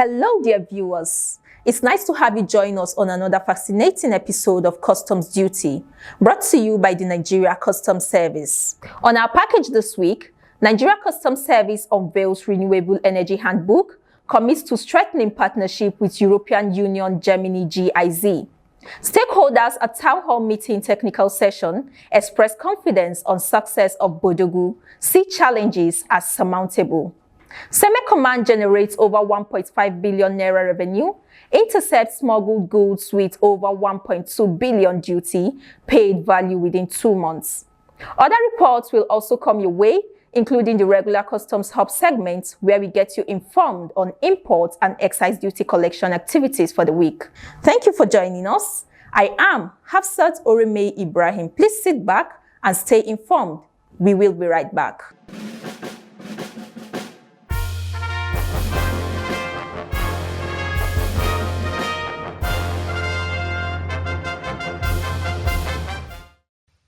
Hello, dear viewers. It's nice to have you join us on another fascinating episode of Customs Duty, brought to you by the Nigeria Customs Service. On our package this week, Nigeria Customs Service unveils Renewable Energy Handbook, commits to strengthening partnership with European Union Germany GIZ. Stakeholders at Town Hall meeting technical session expressed confidence on success of Bodogu, see challenges as surmountable. Seme Command generates over 1.5 billion naira revenue, intercepts smuggled goods with over 1.2 billion duty paid value within 2 months. Other reports will also come your way, including the regular Customs Hub segment, where we get you informed on import and excise duty collection activities for the week. Thank you for joining us. I am Hafsat Oreme Ibrahim. Please sit back and stay informed. We will be right back.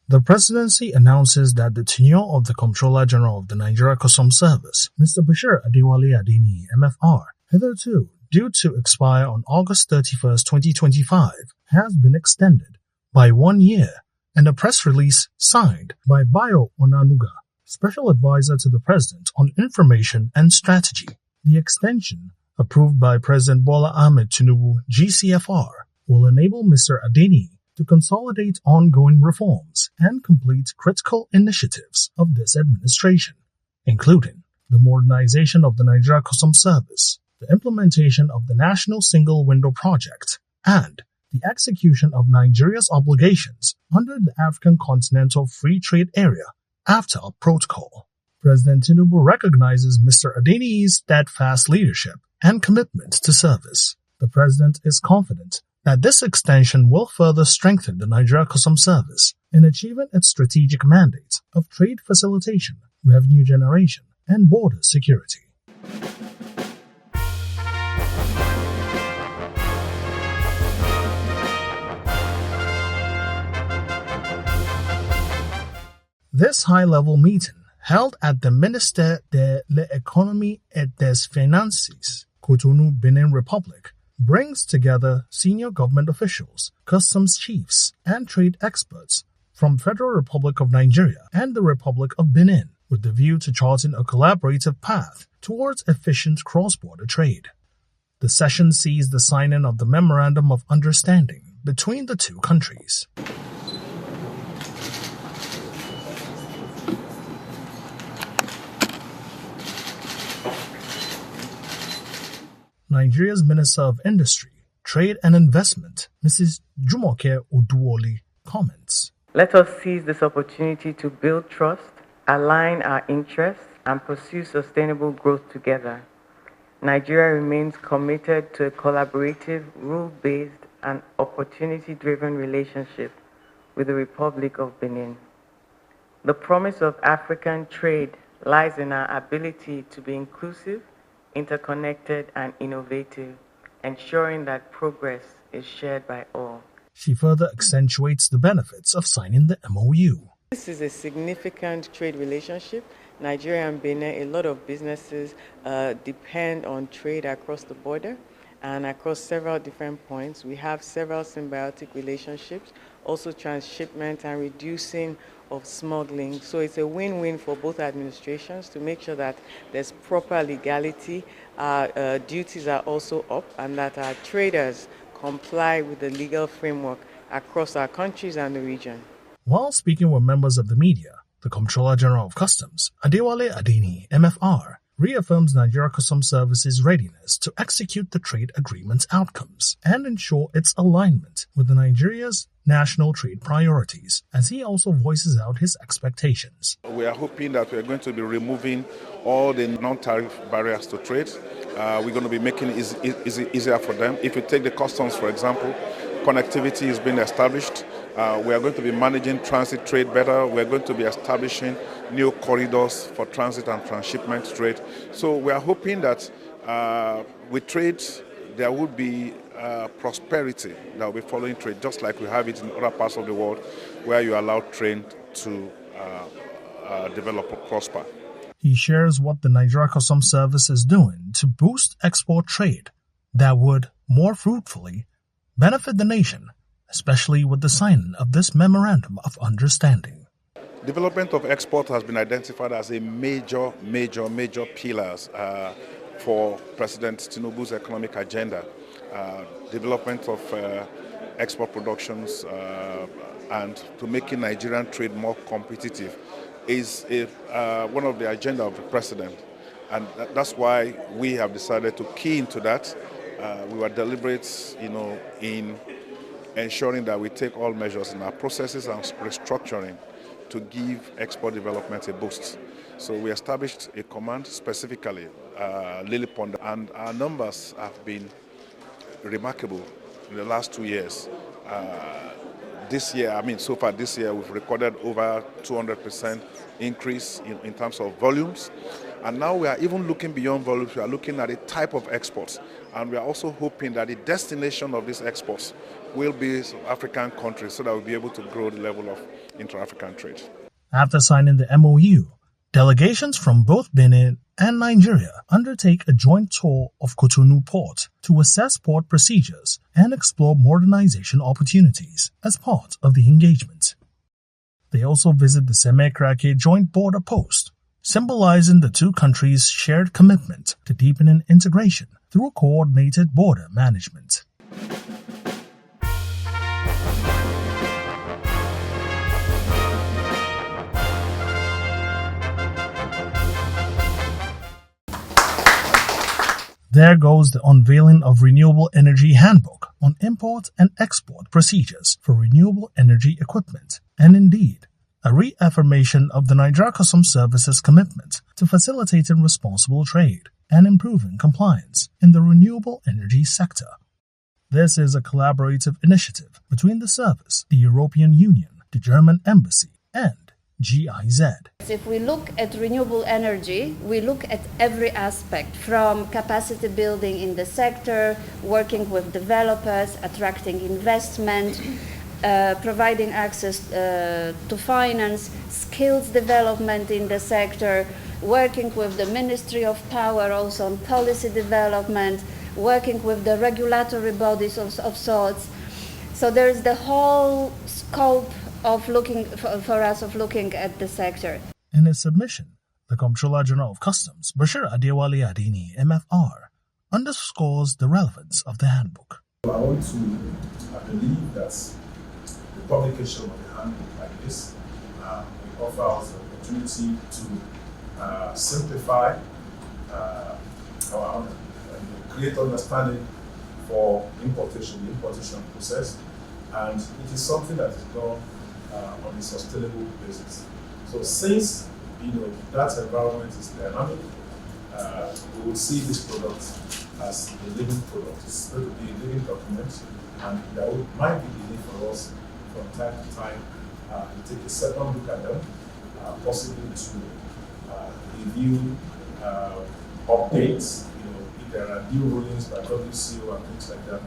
The presidency announces that the tenure of the Comptroller General of the Nigeria Customs Service, Mr. Bashir Adewale Adeniyi, MFR, hitherto due to expire on August 31, 2025, has been extended by 1 year, and a press release signed by Bayo Onanuga, Special Advisor to the President on Information and Strategy. The extension, approved by President Bola Ahmed Tinubu, GCFR, will enable Mr. Adeniyi to consolidate ongoing reforms and complete critical initiatives of this administration, including the modernization of the Nigeria Customs Service, the implementation of the National Single Window Project, and the execution of Nigeria's obligations under the African Continental Free Trade Area AfTA Protocol. President Tinubu recognizes Mr. Adeniyi's steadfast leadership and commitment to service. The president is confident that this extension will further strengthen the Nigeria Customs Service in achieving its strategic mandate of trade facilitation, revenue generation, and border security. This high-level meeting, held at the Ministère de l'Économie et des Finances, Cotonou, Benin Republic, brings together senior government officials, customs chiefs, and trade experts from Federal Republic of Nigeria and the Republic of Benin, with the view to charting a collaborative path towards efficient cross-border trade. The session sees the signing of the Memorandum of Understanding between the two countries. Nigeria's Minister of Industry, Trade and Investment, Mrs. Jumoke Adewale, comments. Let us seize this opportunity to build trust, align our interests, and pursue sustainable growth together. Nigeria remains committed to a collaborative, rule-based, and opportunity-driven relationship with the Republic of Benin. The promise of African trade lies in our ability to be inclusive, interconnected, and innovative, ensuring that progress is shared by all. She further accentuates the benefits of signing the MOU. This is a significant trade relationship. Nigeria and Benin, a lot of businesses depend on trade across the border and across several different points. We have several symbiotic relationships, also transshipment and reducing of smuggling. So it's a win-win for both administrations to make sure that there's proper legality, our duties are also up, and that our traders comply with the legal framework across our countries and the region. While speaking with members of the media, the Comptroller General of Customs, Adewale Adeniyi, MFR, reaffirms Nigeria Customs Service's readiness to execute the trade agreement's outcomes and ensure its alignment with Nigeria's national trade priorities, as he also voices out his expectations. We are hoping that we are going to be removing all the non-tariff barriers to trade. We're going to be making it easier for them. If you take the customs, for example, connectivity is being established. We are going to be managing transit trade better. We are going to be establishing new corridors for transit and transshipment trade. So we are hoping that with trade, there would be prosperity that will be following trade, just like we have it in other parts of the world where you allow trade to develop or prosper. He shares what the Nigeria Customs Service is doing to boost export trade that would more fruitfully benefit the nation, especially with the signing of this Memorandum of Understanding. Development of export has been identified as a major pillars for President Tinubu's economic agenda. Development of export productions and to making Nigerian trade more competitive is one of the agenda of the president, and that's why we have decided to key into that. We were deliberate, in ensuring that we take all measures in our processes and restructuring to give export development a boost. So we established a command specifically, Lily Pond, and our numbers have been remarkable in the last 2 years. This year, so far this year, we've recorded over 200% increase in terms of volumes. And now we are even looking beyond volumes. We are looking at the type of exports. And we are also hoping that the destination of these exports will be African countries so that we'll be able to grow the level of intra-African trade. After signing the MOU, delegations from both Benin and Nigeria undertake a joint tour of Cotonou Port to assess port procedures and explore modernization opportunities as part of the engagement. They also visit the Semekrake Joint Border Post, symbolizing the two countries' shared commitment to deepening integration through coordinated border management. There goes the unveiling of Renewable Energy Handbook on import and export procedures for renewable energy equipment, and indeed, a reaffirmation of the Nigeria Customs Service's commitment to facilitating responsible trade and improving compliance in the renewable energy sector. This is a collaborative initiative between the service, the European Union, the German Embassy, and GIZ. If we look at renewable energy, we look at every aspect, from capacity building in the sector, working with developers, attracting investment, providing access to finance, skills development in the sector, working with the Ministry of Power also on policy development, working with the regulatory bodies of sorts. So there is the whole scope of looking at the sector. In his submission, the Comptroller General of Customs, Bashir Adewale Adeniyi, MFR, underscores the relevance of the handbook. I believe that the publication of a handbook like this will offer us the opportunity to simplify create understanding for the importation process, and it is something that is done on a sustainable basis. So since that environment is dynamic, we will see this product as a living product. It's going to be a living document, and there might be the need for us from time to time to take a second look at them, possibly to review updates. If there are new rulings by WCO and things like that,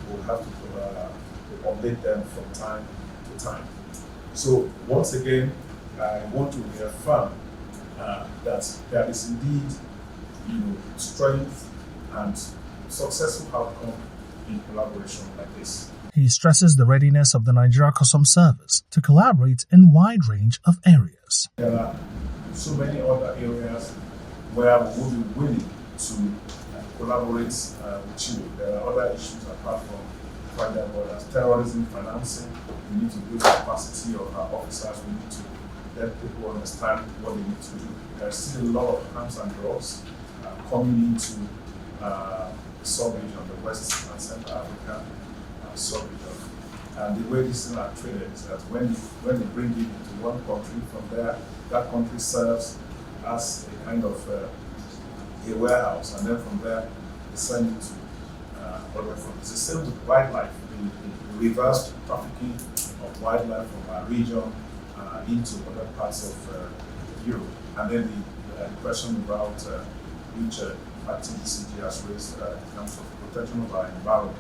we'll have to update them from time to time. So once again, I want to reaffirm that there is indeed strength and successful outcome in collaboration like this. He stresses the readiness of the Nigeria Customs Service to collaborate in a wide range of areas. There are so many other areas where we will be willing to collaborate with you. There are other issues apart from further borders, terrorism, financing. We need to build the capacity of our officers. We need to let people understand what they need to do. There's still a lot of arms and drugs coming into the sub-region, the West and Central Africa sub-region. And the way these things are traded is that when they bring it into one country, from there, that country serves as a kind of a warehouse, and then from there, they send it to other countries. It's the same with wildlife. The reverse trafficking of wildlife from our region into other parts of Europe. And then the question about which activity CG has raised in terms of protection of our environment,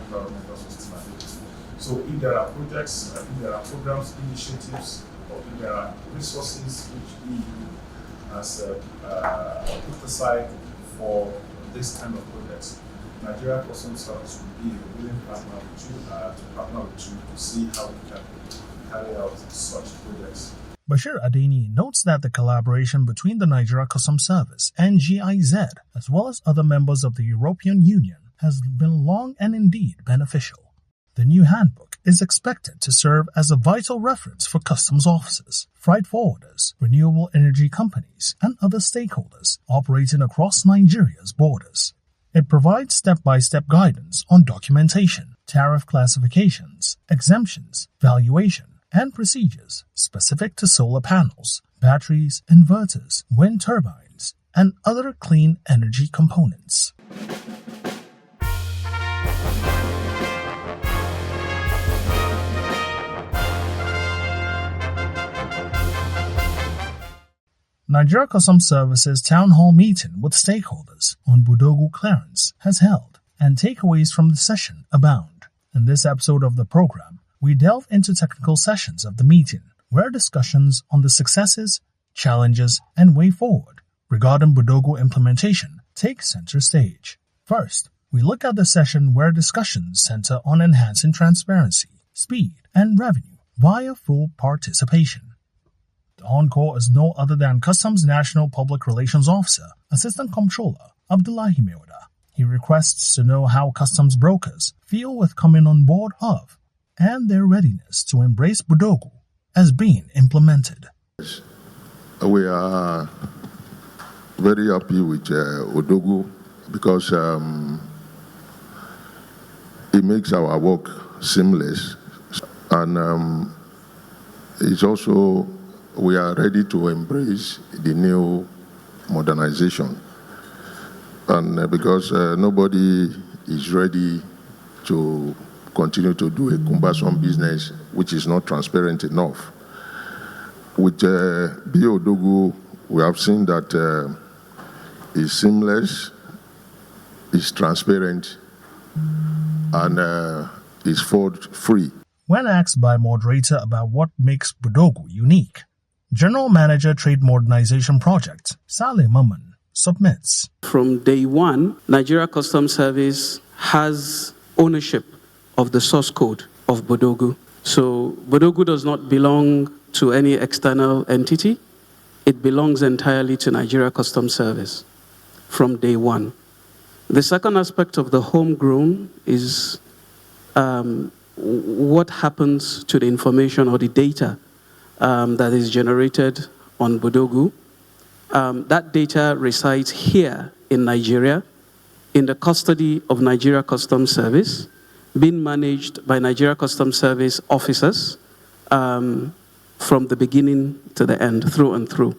environmental sustainability. So if there are projects, if there are programs, initiatives, or if there are resources which EU has put aside for this kind of projects, Nigeria Customs Service will be a willing partner with you to see how we can carry out such projects. Bashir Adeniyi notes that the collaboration between the Nigeria Customs Service and GIZ, as well as other members of the European Union, has been long and indeed beneficial. The new handbook is expected to serve as a vital reference for customs officers, freight forwarders, renewable energy companies, and other stakeholders operating across Nigeria's borders. It provides step-by-step guidance on documentation, tariff classifications, exemptions, valuation, and procedures specific to solar panels, batteries, inverters, wind turbines, and other clean energy components. Nigeria Customs Service's town hall meeting with stakeholders on Bodogu clearance has held, and takeaways from the session abound. In this episode of the program, we delve into technical sessions of the meeting, where discussions on the successes, challenges, and way forward regarding Bodogu implementation take center stage. First, we look at the session where discussions center on enhancing transparency, speed, and revenue via full participation. The encore is no other than Customs National Public Relations Officer, Assistant Comptroller, Adewale. He requests to know how customs brokers feel with coming on board of and their readiness to embrace Bodogu as being implemented. We are very happy with Bodogu because it makes our work seamless, and it's also we are ready to embrace the new modernization, and because nobody is ready to continue to do a cumbersome business which is not transparent enough. With Bodogu, we have seen that it's seamless, it's transparent, and it's fraud-free. When asked by moderator about what makes Bodogu unique, General Manager Trade Modernization Project, Saleh Maman, submits. From day one, Nigeria Customs Service has ownership of the source code of Bodogu. So Bodogu does not belong to any external entity. It belongs entirely to Nigeria Customs Service from day one. The second aspect of the homegrown is what happens to the information or the data that is generated on Bodogu. That data resides here in Nigeria, in the custody of Nigeria Customs Service, being managed by Nigeria Customs Service officers from the beginning to the end, through and through.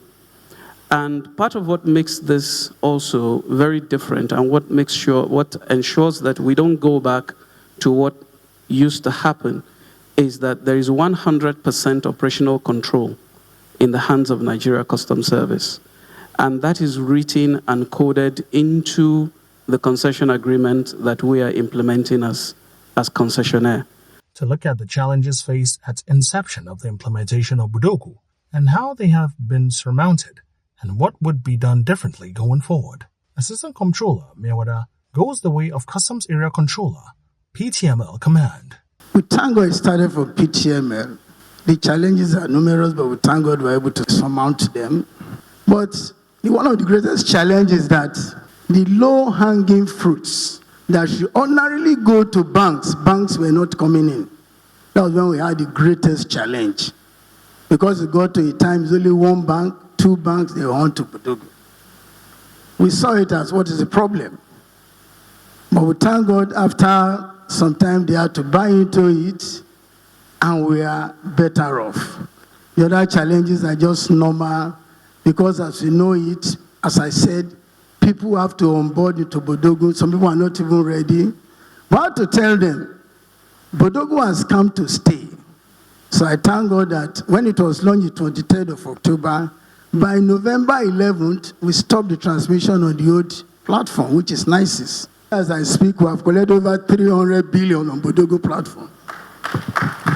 And part of what makes this also very different and what ensures that we don't go back to what used to happen is that there is 100% operational control in the hands of Nigeria Customs Service. And that is written and coded into the concession agreement that we are implementing as concessionaire. To look at the challenges faced at inception of the implementation of Bodogu and how they have been surmounted and what would be done differently going forward, Assistant Comptroller Mewada goes the way of Customs Area Controller, PTML Command. We thank God it started from PTML. The challenges are numerous, but we thank God we're able to surmount them. But one of the greatest challenges is that the low-hanging fruits that should ordinarily go to banks were not coming in. That was when we had the greatest challenge. Because it got to a time, it's only one bank, two banks, they want to Bodogu. We saw it as what is the problem. But we thank God after some time they had to buy into it, and we are better off. The other challenges are just normal, because as we know it, as I said, people have to onboard into Bodogu. Some people are not even ready. But I have to tell them, Bodogu has come to stay. So I thank God that when it was launched the 23rd of October, by November 11th, we stopped the transmission on the old platform, which is NICES. As I speak, we have collected over 300 billion on Bodogu platform.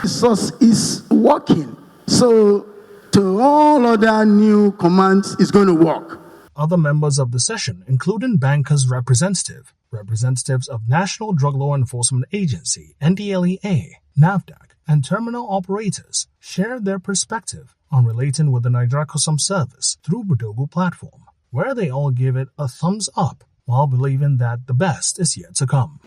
The source is working. So to all other new commands, it's going to work. Other members of the session, including bankers' representative, representatives of National Drug Law Enforcement Agency, NDLEA, NAFDAC, and terminal operators shared their perspective on relating with the Nigeria Customs Service through Bodogu platform, where they all give it a thumbs up while believing that the best is yet to come.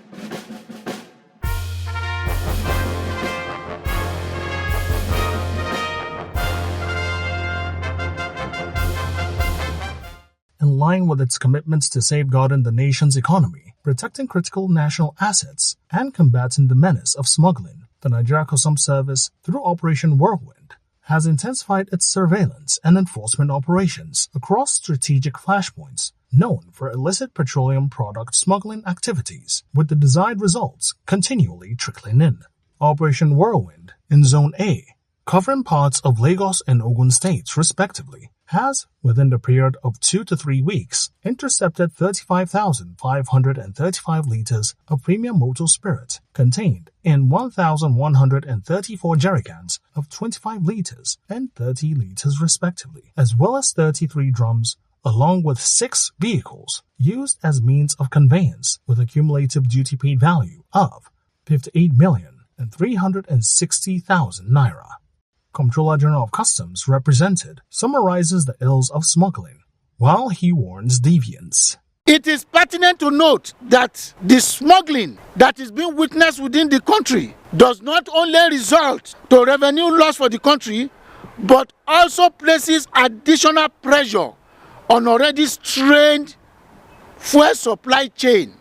In line with its commitments to safeguarding the nation's economy, protecting critical national assets, and combating the menace of smuggling, the Nigeria Customs Service, through Operation Whirlwind, has intensified its surveillance and enforcement operations across strategic flashpoints known for illicit petroleum product smuggling activities, with the desired results continually trickling in. Operation Whirlwind, in Zone A, covering parts of Lagos and Ogun states respectively, has, within the period of 2 to 3 weeks, intercepted 35,535 liters of premium motor spirit contained in 1,134 jerrycans of 25 liters and 30 liters respectively, as well as 33 drums, along with 6 vehicles used as means of conveyance with a cumulative duty paid value of 58,360,000 naira. Comptroller General of Customs, represented, summarizes the ills of smuggling, while he warns deviants. It is pertinent to note that the smuggling that is being witnessed within the country does not only result to revenue loss for the country, but also places additional pressure on already strained fuel supply chain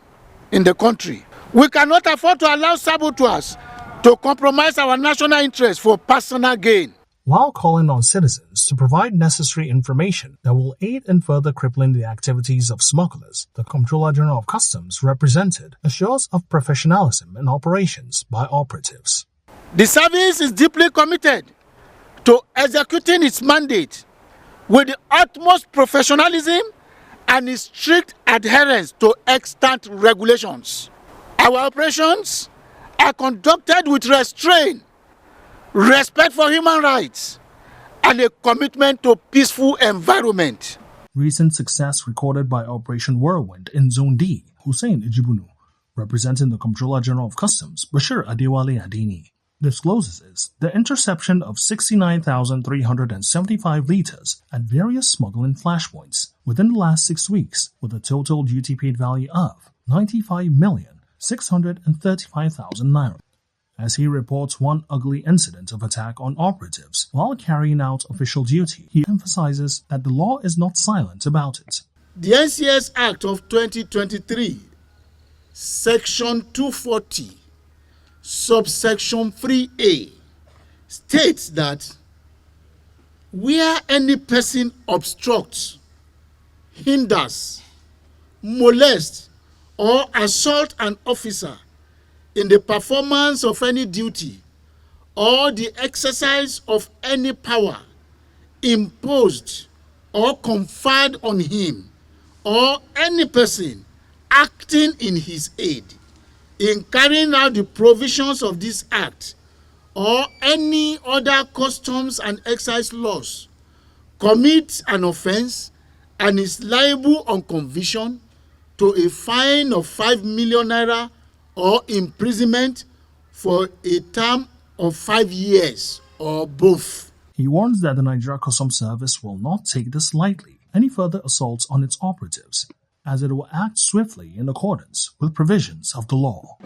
in the country. We cannot afford to allow saboteurs to compromise our national interest for personal gain. While calling on citizens to provide necessary information that will aid in further crippling the activities of smugglers, the Comptroller General of Customs, represented, assures of professionalism in operations by operatives. The service is deeply committed to executing its mandate with the utmost professionalism and its strict adherence to extant regulations. Our operations are conducted with restraint, respect for human rights, and a commitment to peaceful environment. Recent success recorded by Operation Whirlwind in Zone D, Hussein Ejibunu, representing the Comptroller General of Customs, Bashir Adewale Adeniyi, discloses the interception of 69,375 liters at various smuggling flashpoints within the last 6 weeks, with a total duty paid value of 95,635,000 naira. As he reports one ugly incident of attack on operatives while carrying out official duty, he emphasizes that the law is not silent about it. The NCS Act of 2023, Section 240, subsection 3A, states that where any person obstructs, hinders, molests, or assault an officer in the performance of any duty or the exercise of any power imposed or conferred on him or any person acting in his aid in carrying out the provisions of this act or any other customs and excise laws, commits an offense and is liable on conviction to a fine of 5 million naira or imprisonment for a term of 5 years or both. He warns that the Nigeria Customs Service will not take this lightly, any further assaults on its operatives, as it will act swiftly in accordance with provisions of the law.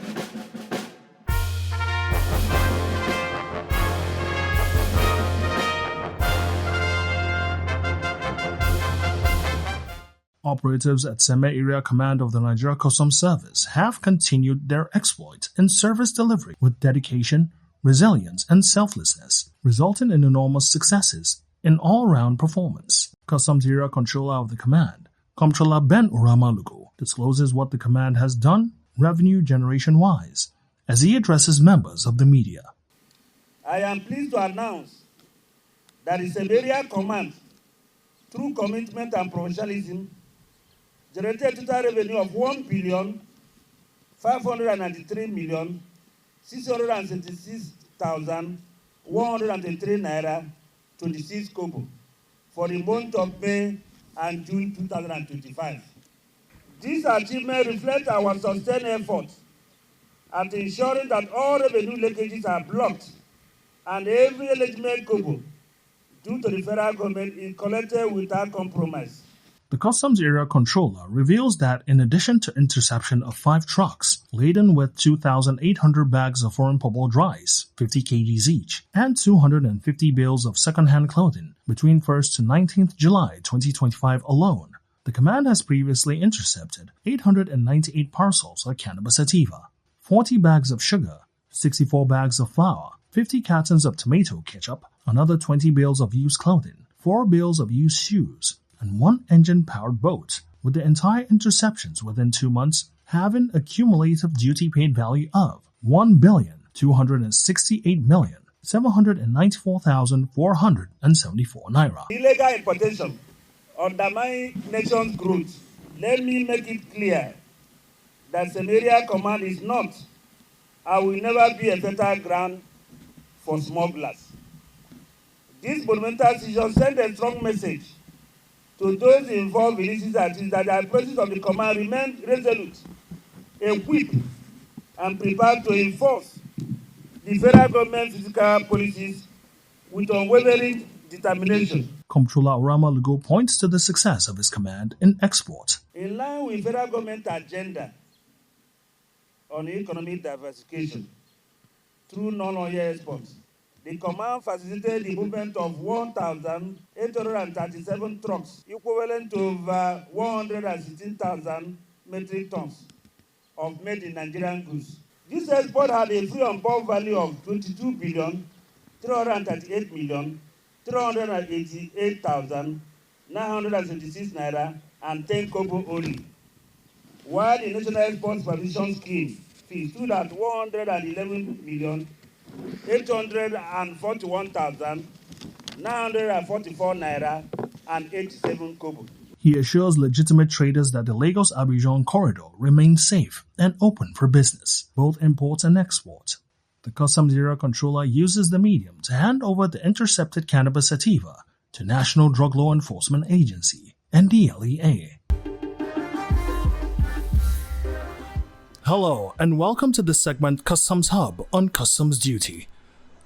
Operatives at Seme Area Command of the Nigeria Customs Service have continued their exploit in service delivery with dedication, resilience, and selflessness, resulting in enormous successes in all-round performance. Customs Area Controller of the Command, Comptroller Ben Uramalugo, discloses what the command has done revenue generation-wise as he addresses members of the media. I am pleased to announce that the Seme Area Command, through commitment and professionalism, generated total revenue of 1,593,676,103 naira 26 kobo for the month of May and June 2025. This achievement reflects our sustained efforts at ensuring that all revenue leakages are blocked and every legitimate kobo due to the federal government is collected without compromise. The Customs Area Controller reveals that in addition to interception of 5 trucks laden with 2,800 bags of foreign parboiled rice, 50 kgs each, and 250 bales of second-hand clothing between 1st to 19th July 2025 alone, the command has previously intercepted 898 parcels of cannabis sativa, 40 bags of sugar, 64 bags of flour, 50 cartons of tomato ketchup, another 20 bales of used clothing, 4 bales of used shoes, and 1 engine-powered boat, with the entire interceptions within 2 months having a cumulative duty paid value of 1,268,794,474 naira. Illegal importation undermines nation's growth. Let me make it clear that Samaria Command is not and will never be a fertile ground for smugglers. This monumental decision sends a strong message to those involved in illicit activities that the operations of the command remain resolute, equipped, and prepared to enforce the federal government's fiscal policies with unwavering determination. Comptroller Orama Lugo points to the success of his command in export. In line with federal government agenda on economic diversification through non-oil exports, the command facilitated the movement of 1,837 trucks, equivalent to over 116,000 metric tons of made in Nigerian goods. This export had a free on board value of 22,338,388,976 naira and 10 kobo only, while the National Export Supervision Scheme fee stood at 111,841,944 naira and 87 kobo. He assures legitimate traders that the Lagos-Abidjan corridor remains safe and open for business, both import and export. The Customs Area Controller uses the medium to hand over the intercepted cannabis sativa to National Drug Law Enforcement Agency, NDLEA. Hello, and welcome to the segment Customs Hub on Customs Duty.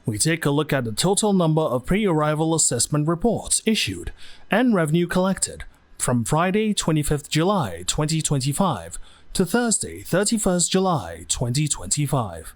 We take a look at the total number of pre-arrival assessment reports issued and revenue collected from Friday 25th July 2025 to Thursday 31st July 2025.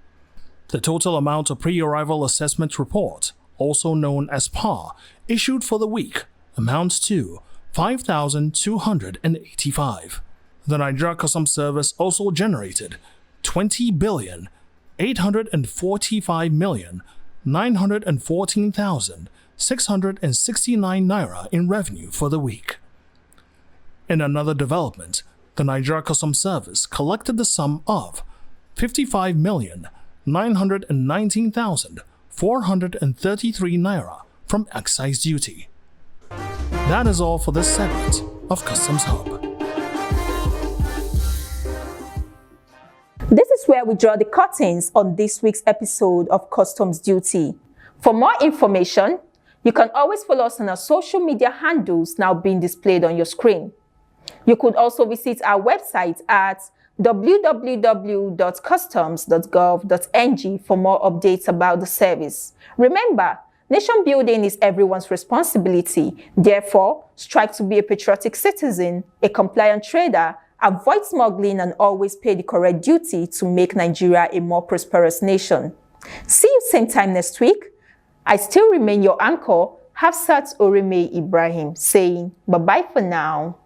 The total amount of pre-arrival assessment report, also known as PAR, issued for the week amounts to 5,285. The Nigeria Customs Service also generated 20,845,914,669 naira in revenue for the week. In another development, the Nigeria Customs Service collected the sum of 55,919,433 naira from excise duty. That is all for this segment of Customs Hub. This is where we draw the curtains on this week's episode of Customs Duty. For more information, you can always follow us on our social media handles now being displayed on your screen. You could also visit our website at www.customs.gov.ng for more updates about the service. Remember, nation building is everyone's responsibility. Therefore, strive to be a patriotic citizen, a compliant trader, avoid smuggling, and always pay the correct duty to make Nigeria a more prosperous nation. See you same time next week. I still remain your anchor, Hafsat Oreme Ibrahim, saying bye-bye for now.